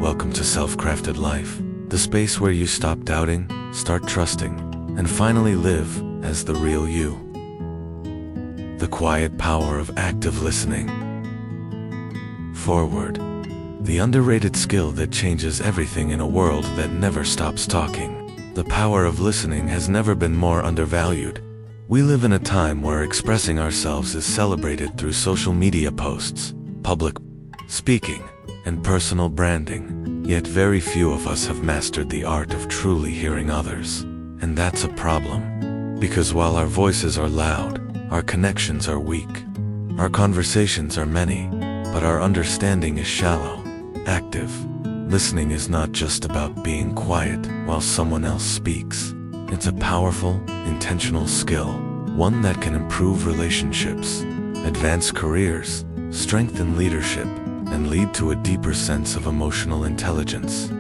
welcome to SelfCrafted Life, the space where you stop doubting, start trusting, and finally live as the real you. The quiet power of active listening. Forward. The underrated skill that changes everything in a world that never stops talking. The power of listening has never been more undervalued. We live in a time where expressing ourselves is celebrated through social media posts, public speaking, and personal branding, yet very few of us have mastered the art of truly hearing others. And that's a problem. Because while our voices are loud, our connections are weak. Our conversations are many, but our understanding is shallow. Active listening is not just about being quiet while someone else speaks. It's a powerful, intentional skill, one that can improve relationships, advance careers, strengthen leadership, and lead to a deeper sense of emotional intelligence.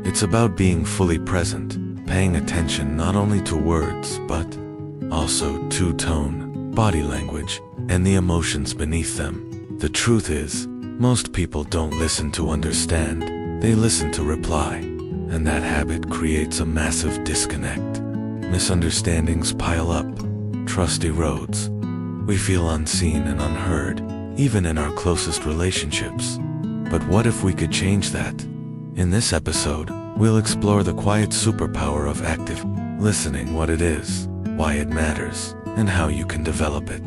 It's about being fully present, paying attention not only to words, but also to tone, body language, and the emotions beneath them. The truth is, most people don't listen to understand, they listen to reply, and that habit creates a massive disconnect. Misunderstandings pile up, trust erodes. We feel unseen and unheard, even in our closest relationships. But what if we could change that? In this episode, we'll explore the quiet superpower of active listening, what it is, why it matters, and how you can develop it.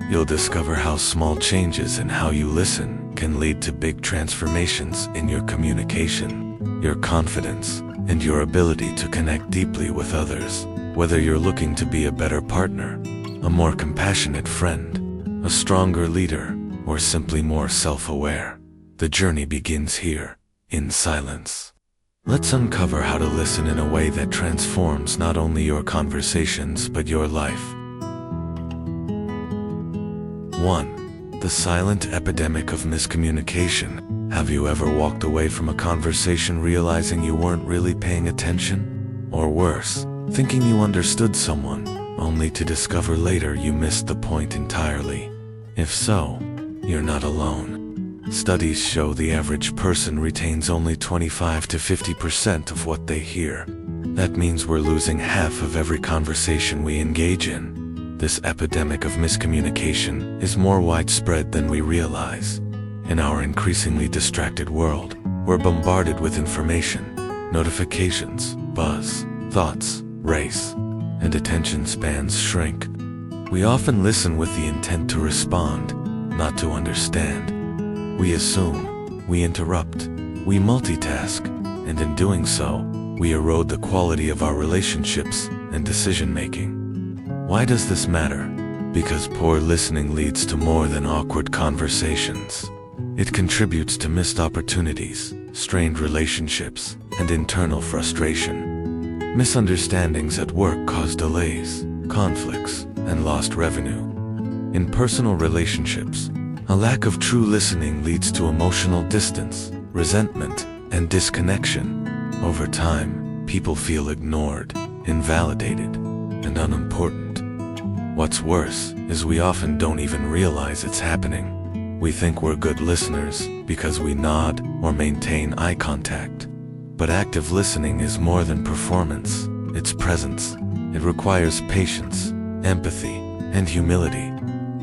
You'll discover how small changes in how you listen can lead to big transformations in your communication, your confidence, and your ability to connect deeply with others. Whether you're looking to be a better partner, a more compassionate friend, a stronger leader, or simply more self-aware, the journey begins here, in silence. Let's uncover how to listen in a way that transforms not only your conversations but your life. 1. The silent epidemic of miscommunication. Have you ever walked away from a conversation realizing you weren't really paying attention? Or worse, thinking you understood someone, only to discover later you missed the point entirely? If so, you're not alone. Studies show the average person retains only 25 to 50% of what they hear. That means we're losing half of every conversation we engage in. This epidemic of miscommunication is more widespread than we realize. In our increasingly distracted world, we're bombarded with information, notifications, buzz, thoughts, race, and attention spans shrink. We often listen with the intent to respond, not to understand. We assume, we interrupt, we multitask, and in doing so, we erode the quality of our relationships and decision-making. Why does this matter? Because poor listening leads to more than awkward conversations. It contributes to missed opportunities, strained relationships, and internal frustration. Misunderstandings at work cause delays, conflicts, and lost revenue. In personal relationships, a lack of true listening leads to emotional distance, resentment, and disconnection. Over time, people feel ignored, invalidated, and unimportant. What's worse is we often don't even realize it's happening. We think we're good listeners because we nod or maintain eye contact. But active listening is more than performance, it's presence. It requires patience, empathy, and humility.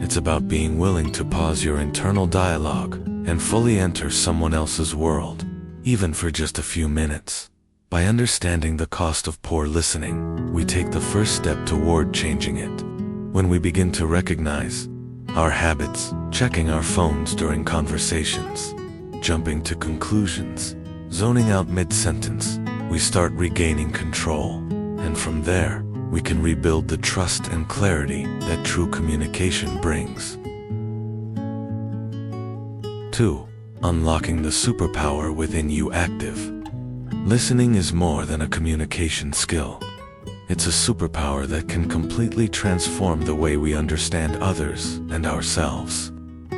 It's about being willing to pause your internal dialogue and fully enter someone else's world, even for just a few minutes. By understanding the cost of poor listening, we take the first step toward changing it. When we begin to recognize our habits, checking our phones during conversations, jumping to conclusions, zoning out mid-sentence, we start regaining control. And from there, we can rebuild the trust and clarity that true communication brings. 2. Unlocking the superpower within you. Active listening is more than a communication skill. It's a superpower that can completely transform the way we understand others and ourselves.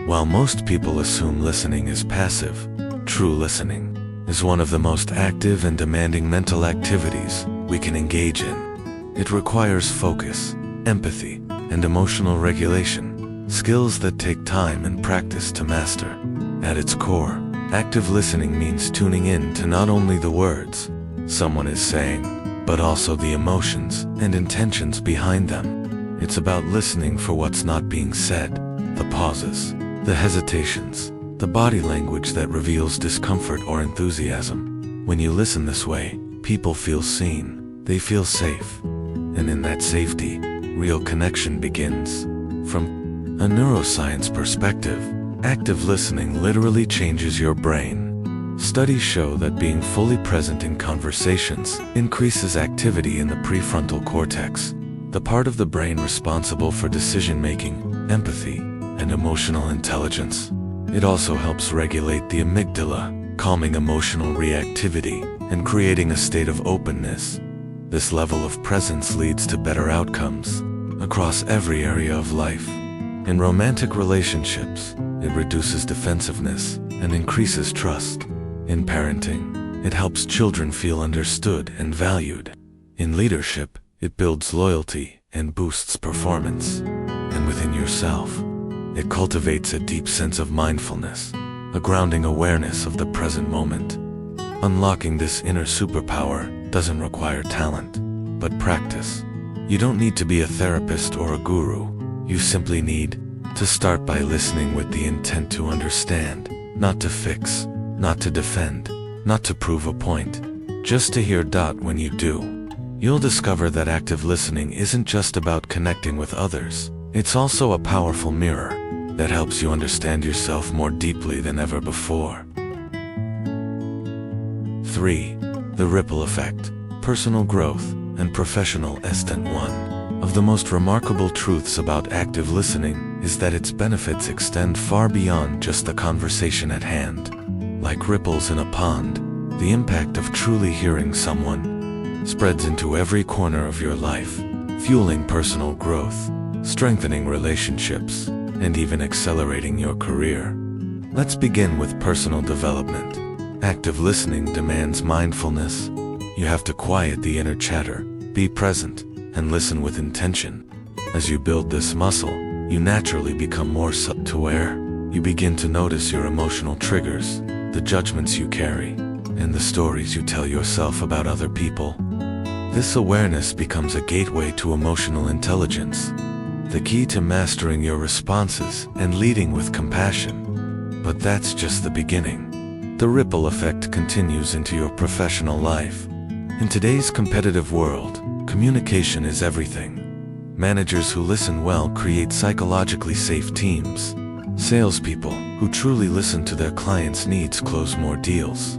While most people assume listening is passive, true listening is one of the most active and demanding mental activities we can engage in. It requires focus, empathy, and emotional regulation, skills that take time and practice to master. At its core, Active listening means tuning in to not only the words someone is saying, but also the emotions and intentions behind them. It's about listening for what's not being said, the pauses, the hesitations, the body language that reveals discomfort or enthusiasm. When you listen this way, people feel seen, they feel safe, and in that safety, real connection begins. From a neuroscience perspective, active listening literally changes your brain. Studies show that being fully present in conversations increases activity in the prefrontal cortex, the part of the brain responsible for decision-making, empathy, and emotional intelligence. It also helps regulate the amygdala, calming emotional reactivity and creating a state of openness. This level of presence leads to better outcomes across every area of life. In romantic relationships, it reduces defensiveness and increases trust. In parenting, it helps children feel understood and valued. In leadership, it builds loyalty and boosts performance. And within yourself, it cultivates a deep sense of mindfulness, a grounding awareness of the present moment. Unlocking this inner superpower doesn't require talent, but practice. You don't need to be a therapist or a guru. You simply need to start by listening with the intent to understand, not to fix, not to defend, not to prove a point, just to hear. When you do, you'll discover that active listening isn't just about connecting with others. It's also a powerful mirror that helps you understand yourself more deeply than ever before. 3. The ripple effect, personal growth, and professional extent. One of the most remarkable truths about active listening is that its benefits extend far beyond just the conversation at hand. Like ripples in a pond, the impact of truly hearing someone spreads into every corner of your life, fueling personal growth, strengthening relationships, and even accelerating your career. Let's begin with personal development. Active listening demands mindfulness. You have to quiet the inner chatter, be present, and listen with intention. As you build this muscle, you naturally become more self-aware. You begin to notice your emotional triggers, the judgments you carry, and the stories you tell yourself about other people. This awareness becomes a gateway to emotional intelligence, the key to mastering your responses and leading with compassion. But that's just the beginning. The ripple effect continues into your professional life. In today's competitive world, communication is everything. Managers who listen well create psychologically safe teams. Salespeople who truly listen to their clients' needs close more deals.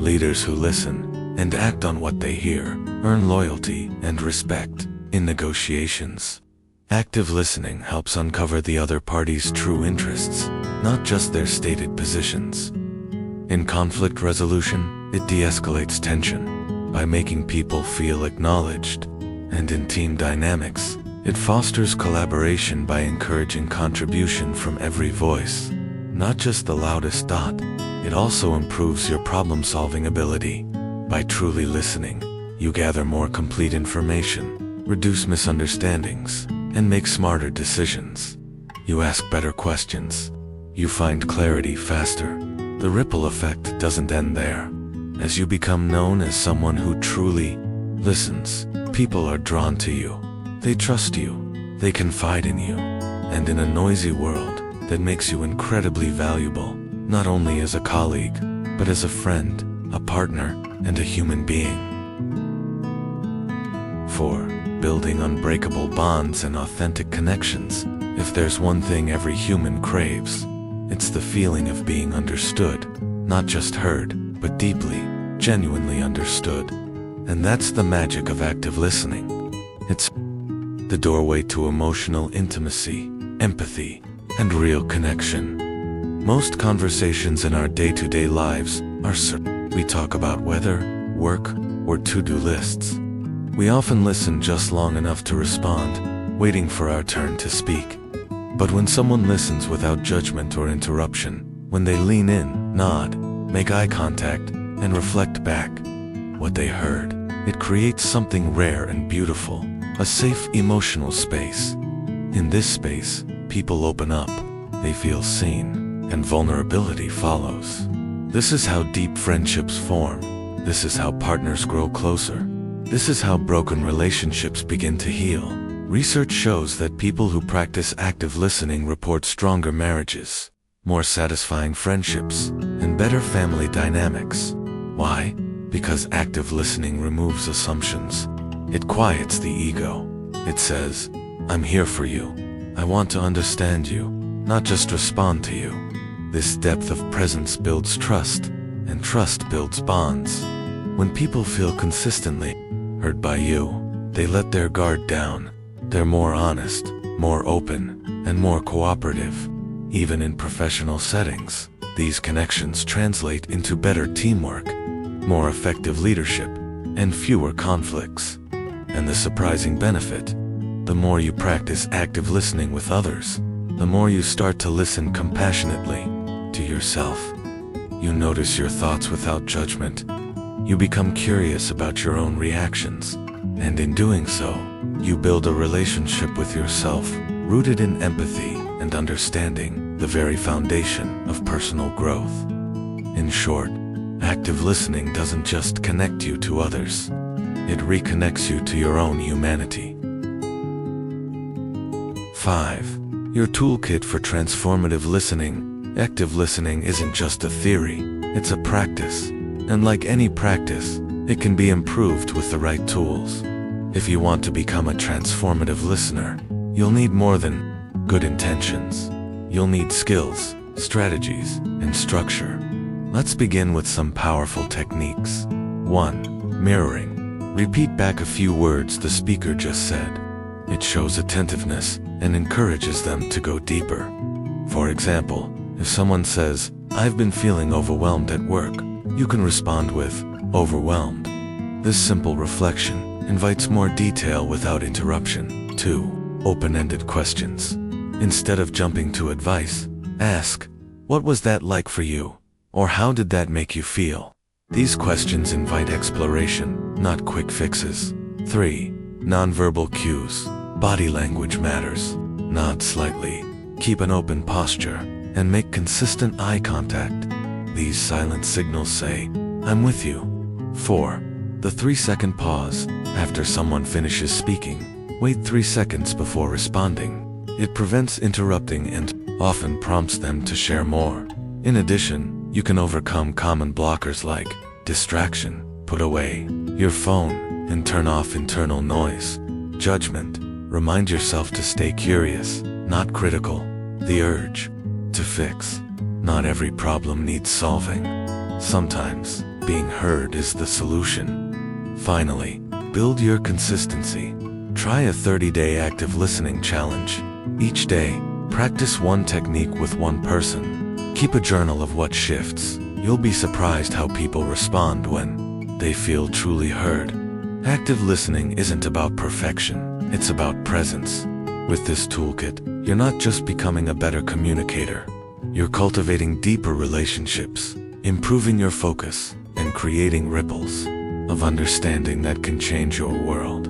Leaders who listen and act on what they hear earn loyalty and respect in negotiations. Active listening helps uncover the other party's true interests, not just their stated positions. In conflict resolution, it de-escalates tension by making people feel acknowledged. And in team dynamics, it fosters collaboration by encouraging contribution from every voice, not just the loudest. It also improves your problem-solving ability. By truly listening, you gather more complete information, reduce misunderstandings, and make smarter decisions. You ask better questions. You find clarity faster. The ripple effect doesn't end there. As you become known as someone who truly listens, people are drawn to you. They trust you. They confide in you. And in a noisy world, that makes you incredibly valuable, not only as a colleague, but as a friend, a partner, and a human being. 4. Building unbreakable bonds and authentic connections. If there's one thing every human craves, it's the feeling of being understood. Not just heard, but deeply, genuinely understood. And that's the magic of active listening. It's the doorway to emotional intimacy, empathy, and real connection. Most conversations in our day-to-day lives are certain. We talk about weather, work, or to-do lists. We often listen just long enough to respond, waiting for our turn to speak. But when someone listens without judgment or interruption, when they lean in, nod, make eye contact, and reflect back what they heard, it creates something rare and beautiful, a safe emotional space. In this space, people open up, they feel seen, and vulnerability follows. This is how deep friendships form. This is how partners grow closer. This is how broken relationships begin to heal. Research shows that people who practice active listening report stronger marriages, more satisfying friendships, and better family dynamics. Why? Because active listening removes assumptions. It quiets the ego. It says, I'm here for you. I want to understand you, not just respond to you. This depth of presence builds trust, and trust builds bonds. When people feel consistently heard by you, they let their guard down. They're more honest, more open, and more cooperative. Even in professional settings, these connections translate into better teamwork, more effective leadership, and fewer conflicts. And the surprising benefit: the more you practice active listening with others, the more you start to listen compassionately to yourself. You notice your thoughts without judgment. You become curious about your own reactions, and in doing so, you build a relationship with yourself rooted in empathy and understanding, the very foundation of personal growth. In short, active listening doesn't just connect you to others, it reconnects you to your own humanity. 5. Your toolkit for transformative listening. Active listening isn't just a theory, it's a practice. And like any practice, it can be improved with the right tools. If you want to become a transformative listener, you'll need more than good intentions. You'll need skills, strategies, and structure. Let's begin with some powerful techniques. 1. Mirroring. Repeat back a few words the speaker just said. It shows attentiveness and encourages them to go deeper. For example, if someone says, "I've been feeling overwhelmed at work," you can respond with, "Overwhelmed." This simple reflection invites more detail without interruption. 2. Open-ended questions. Instead of jumping to advice, ask, "What was that like for you?" Or "How did that make you feel?" These questions invite exploration, not quick fixes. 3. Nonverbal cues. Body language matters. Nod slightly, keep an open posture, and make consistent eye contact. These silent signals say, "I'm with you." 4. The 3-second pause. After someone finishes speaking, wait 3 seconds before responding. It prevents interrupting and often prompts them to share more. In addition, you can overcome common blockers like distraction. Put away your phone and turn off internal noise. Judgment. Remind yourself to stay curious, not critical. The urge to fix. Not every problem needs solving. Sometimes, being heard is the solution. Finally, build your consistency. Try a 30-day active listening challenge. Each day, practice one technique with one person. Keep a journal of what shifts. You'll be surprised how people respond when they feel truly heard. Active listening isn't about perfection, it's about presence. With this toolkit, you're not just becoming a better communicator. You're cultivating deeper relationships, improving your focus, and creating ripples of understanding that can change your world.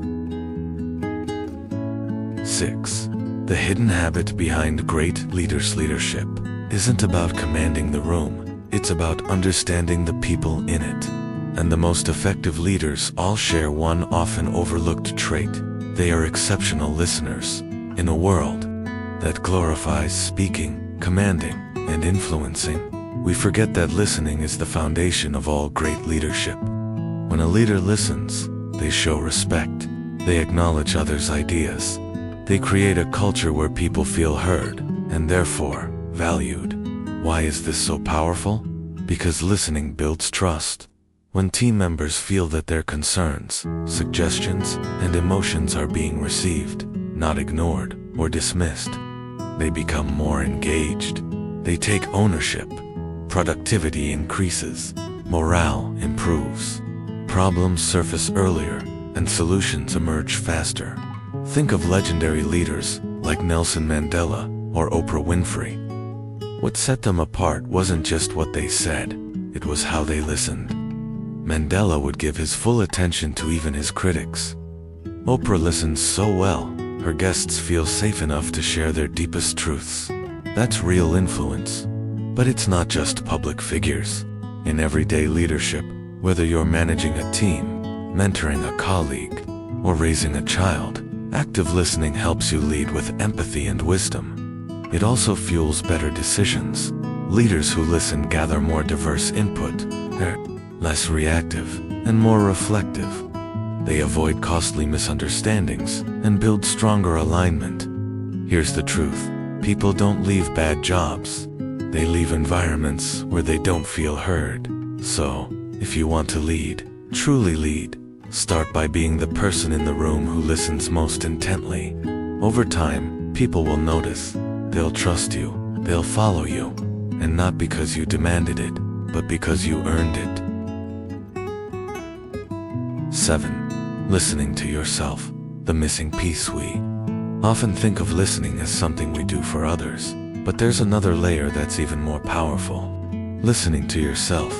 6. The hidden habit behind great leaders' leadership isn't about commanding the room, it's about understanding the people in it. And the most effective leaders all share one often overlooked trait. They are exceptional listeners. In a world that glorifies speaking, commanding, and influencing, we forget that listening is the foundation of all great leadership. When a leader listens, they show respect. They acknowledge others' ideas. They create a culture where people feel heard, and therefore, valued. Why is this so powerful? Because listening builds trust. When team members feel that their concerns, suggestions, and emotions are being received, not ignored or dismissed, they become more engaged. They take ownership. Productivity increases. Morale improves. Problems surface earlier, and solutions emerge faster. Think of legendary leaders like Nelson Mandela or Oprah Winfrey. What set them apart wasn't just what they said, it was how they listened. Mandela would give his full attention to even his critics. Oprah listens so well, her guests feel safe enough to share their deepest truths. That's real influence. But it's not just public figures. In everyday leadership, whether you're managing a team, mentoring a colleague, or raising a child, active listening helps you lead with empathy and wisdom. It also fuels better decisions. Leaders who listen gather more diverse input. They're less reactive and more reflective. They avoid costly misunderstandings and build stronger alignment. Here's the truth: people don't leave bad jobs. They leave environments where they don't feel heard. So, if you want to lead, truly lead, start by being the person in the room who listens most intently. Over time, people will notice. They'll trust you. They'll follow you. And not because you demanded it, but because you earned it. 7. Listening to yourself. The missing piece. We often think of listening as something we do for others, but there's another layer that's even more powerful. Listening to yourself.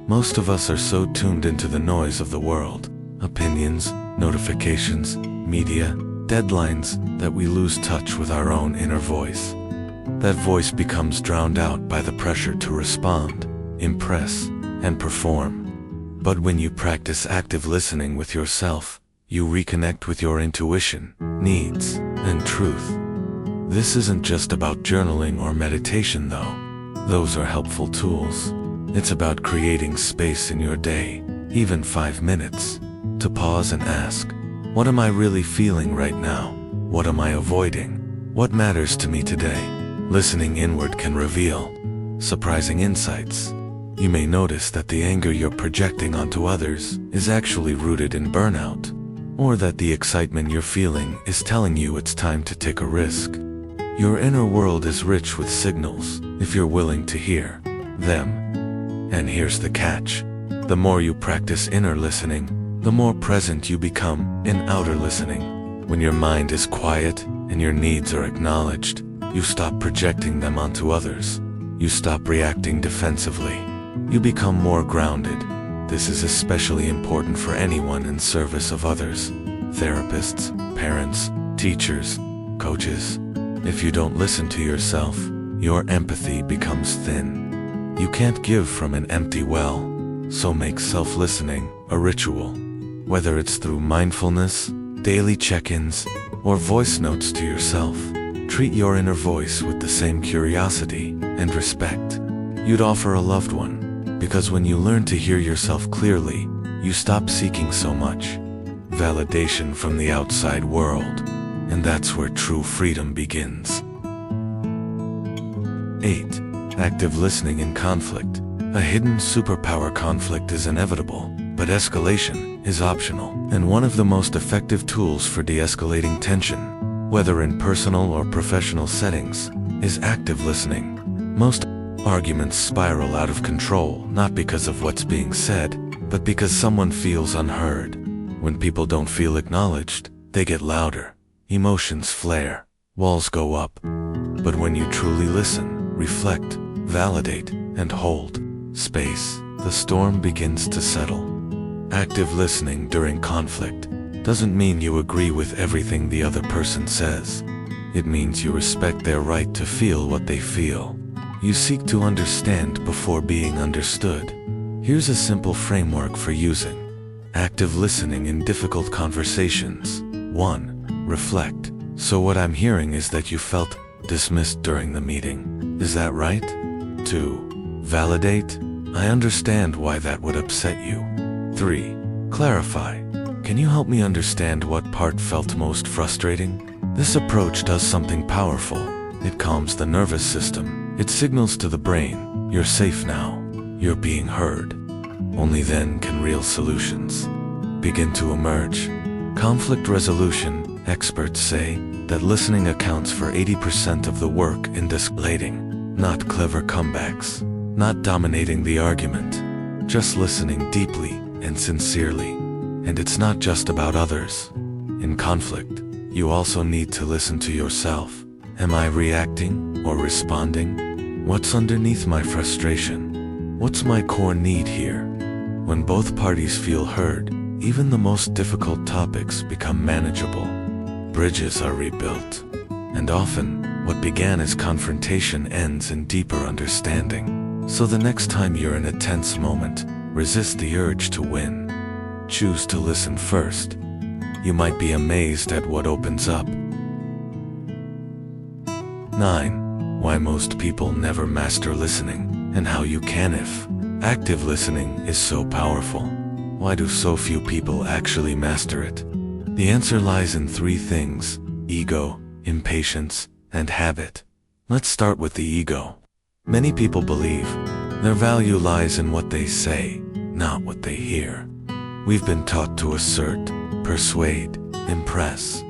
Most of us are so tuned into the noise of the world, opinions, notifications, media, deadlines, that we lose touch with our own inner voice. That voice becomes drowned out by the pressure to respond, impress, and perform. But when you practice active listening with yourself, you reconnect with your intuition, needs, and truth. This isn't just about journaling or meditation though. Those are helpful tools. It's about creating space in your day, even 5 minutes, to pause and ask, what am I really feeling right now? What am I avoiding? What matters to me today? Listening inward can reveal surprising insights. You may notice that the anger you're projecting onto others is actually rooted in burnout, or that the excitement you're feeling is telling you it's time to take a risk. Your inner world is rich with signals if you're willing to hear them. And here's the catch: the more you practice inner listening, the more present you become in outer listening. When your mind is quiet and your needs are acknowledged, you stop projecting them onto others. You stop reacting defensively. You become more grounded. This is especially important for anyone in service of others: therapists, parents, teachers, coaches. If you don't listen to yourself, your empathy becomes thin. You can't give from an empty well. So make self-listening a ritual. Whether it's through mindfulness, daily check-ins, or voice notes to yourself, treat your inner voice with the same curiosity and respect you'd offer a loved one. Because when you learn to hear yourself clearly, you stop seeking so much validation from the outside world. And that's where true freedom begins. 8. Active listening in conflict. A hidden superpower. Conflict is inevitable, but escalation is optional. And one of the most effective tools for de-escalating tension, whether in personal or professional settings, is active listening. Most arguments spiral out of control, not because of what's being said, but because someone feels unheard. When people don't feel acknowledged, they get louder. Emotions flare, walls go up. But when you truly listen, reflect, validate, and hold space, the storm begins to settle. Active listening during conflict doesn't mean you agree with everything the other person says. It means you respect their right to feel what they feel. You seek to understand before being understood. Here's a simple framework for using active listening in difficult conversations. 1. Reflect. So what I'm hearing is that you felt dismissed during the meeting. Is that right? 2. Validate. I understand why that would upset you. 3. Clarify. Can you help me understand what part felt most frustrating? This approach does something powerful. It calms the nervous system. It signals to the brain, you're safe now. You're being heard. Only then can real solutions begin to emerge. Conflict resolution. Experts say that listening accounts for 80% of the work in de-escalating. Not clever comebacks, not dominating the argument, just listening deeply and sincerely. And it's not just about others. In conflict, you also need to listen to yourself. Am I reacting or responding? What's underneath my frustration? What's my core need here? When both parties feel heard, even the most difficult topics become manageable. Bridges are rebuilt. And often, what began as confrontation ends in deeper understanding. So the next time you're in a tense moment, resist the urge to win. Choose to listen first. You might be amazed at what opens up. 9. Why most people never master listening, and how you can if. Active listening is so powerful. Why do so few people actually master it? The answer lies in 3 things: ego, impatience, and habit. Let's start with the ego. Many people believe their value lies in what they say, not what they hear. We've been taught to assert, persuade, impress.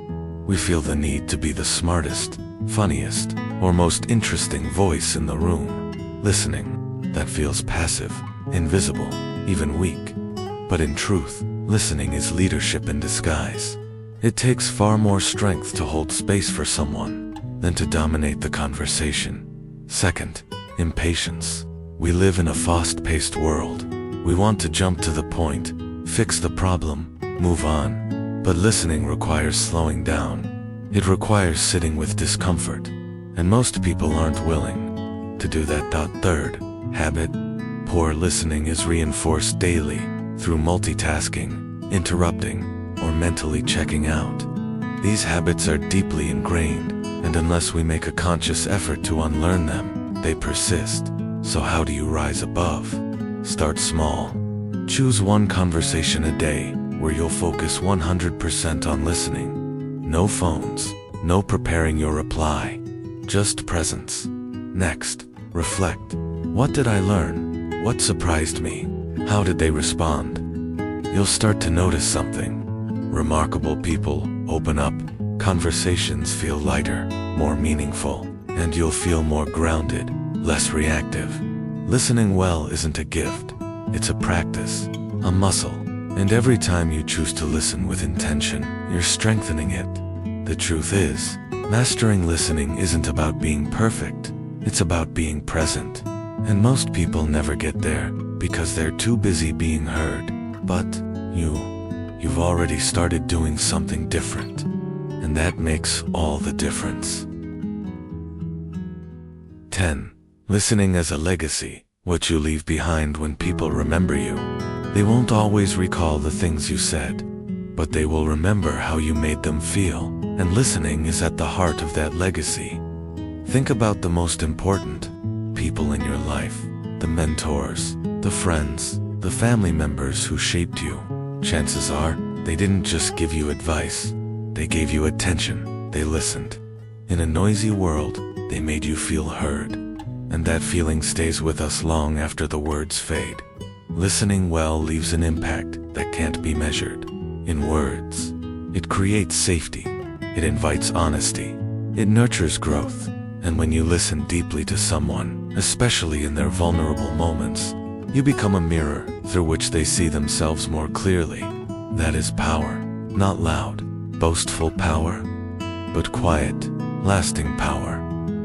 We feel the need to be the smartest, funniest, or most interesting voice in the room. Listening, that feels passive, invisible, even weak. But in truth, listening is leadership in disguise. It takes far more strength to hold space for someone than to dominate the conversation. Second, impatience. We live in a fast-paced world. We want to jump to the point, fix the problem, move on. But listening requires slowing down. It requires sitting with discomfort, and most people aren't willing to do that. Third, habit. Poor listening is reinforced daily through multitasking, interrupting, or mentally checking out. These habits are deeply ingrained, and unless we make a conscious effort to unlearn them, they persist. So how do you rise above? Start small. Choose one conversation a day where you'll focus 100% on listening. No phones, no preparing your reply, just presence. Next, reflect. What did I learn? What surprised me? How did they respond? You'll start to notice something. Remarkable people open up, conversations feel lighter, more meaningful, and you'll feel more grounded, less reactive. Listening well isn't a gift, it's a practice, a muscle, and every time you choose to listen with intention, you're strengthening it. The truth is, mastering listening isn't about being perfect, it's about being present. And most people never get there because they're too busy being heard. But you've already started doing something different, and that makes all the difference. 10. Listening as a legacy. What you leave behind when people remember you. They won't always recall the things you said, but they will remember how you made them feel, and listening is at the heart of that legacy. Think about the most important people in your life, the mentors, the friends, the family members who shaped you. Chances are, they didn't just give you advice, they gave you attention, they listened. In a noisy world, they made you feel heard, and that feeling stays with us long after the words fade. Listening well leaves an impact that can't be measured in words. It creates safety, it invites honesty, it nurtures growth, and when you listen deeply to someone, especially in their vulnerable moments, you become a mirror through which they see themselves more clearly. That is power, not loud, boastful power, but quiet, lasting power.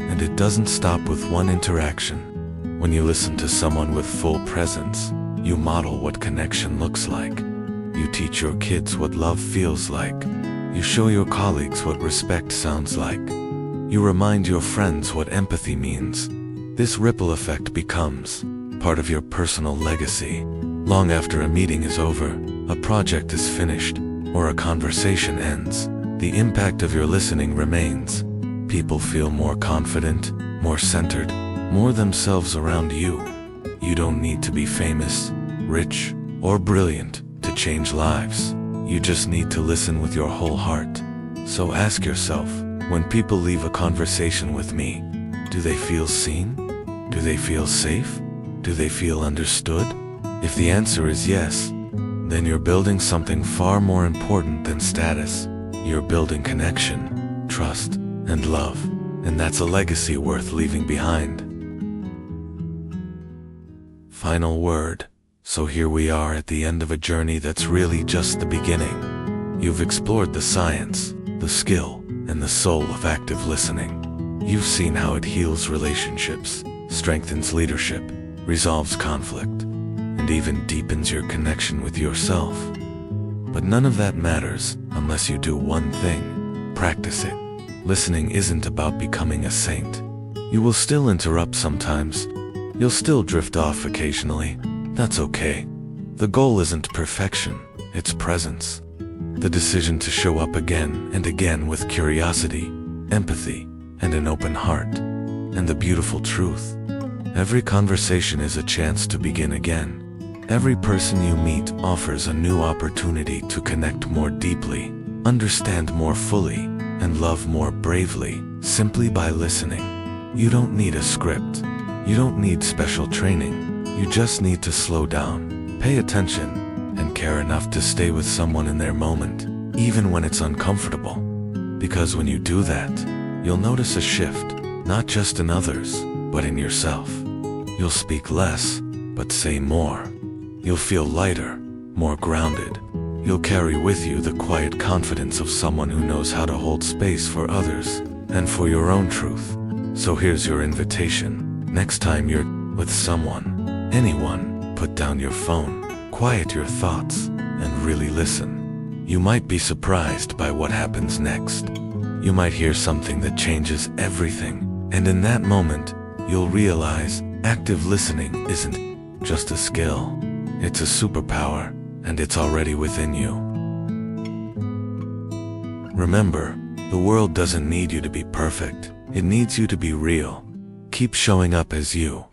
And it doesn't stop with one interaction. When you listen to someone with full presence, you model what connection looks like. You teach your kids what love feels like. You show your colleagues what respect sounds like. You remind your friends what empathy means. This ripple effect becomes part of your personal legacy. Long after a meeting is over, a project is finished, or a conversation ends, the impact of your listening remains. People feel more confident, more centered, more themselves around you. You don't need to be famous, rich, or brilliant to change lives. You just need to listen with your whole heart. So ask yourself, when people leave a conversation with me, do they feel seen? Do they feel safe? Do they feel understood? If the answer is yes, then you're building something far more important than status. You're building connection, trust, and love, and that's a legacy worth leaving behind. Final word. So here we are at the end of a journey that's really just the beginning. You've explored the science, the skill, and the soul of active listening. You've seen how it heals relationships, strengthens leadership, resolves conflict, and even deepens your connection with yourself. But none of that matters unless you do one thing: practice it. Listening isn't about becoming a saint. You will still interrupt sometimes. You'll still drift off occasionally. That's okay. The goal isn't perfection, it's presence. The decision to show up again and again with curiosity, empathy, and an open heart. And the beautiful truth: every conversation is a chance to begin again. Every person you meet offers a new opportunity to connect more deeply, understand more fully, and love more bravely, simply by listening. You don't need a script. You don't need special training. You just need to slow down, pay attention, and care enough to stay with someone in their moment, even when it's uncomfortable. Because when you do that, you'll notice a shift, not just in others, but in yourself. You'll speak less, but say more. You'll feel lighter, more grounded. You'll carry with you the quiet confidence of someone who knows how to hold space for others and for your own truth. So here's your invitation. Next time you're with someone, anyone, put down your phone, quiet your thoughts, and really listen. You might be surprised by what happens next. You might hear something that changes everything, and in that moment, you'll realize active listening isn't just a skill. It's a superpower, and it's already within you. Remember, the world doesn't need you to be perfect. It needs you to be real. Keep showing up as you,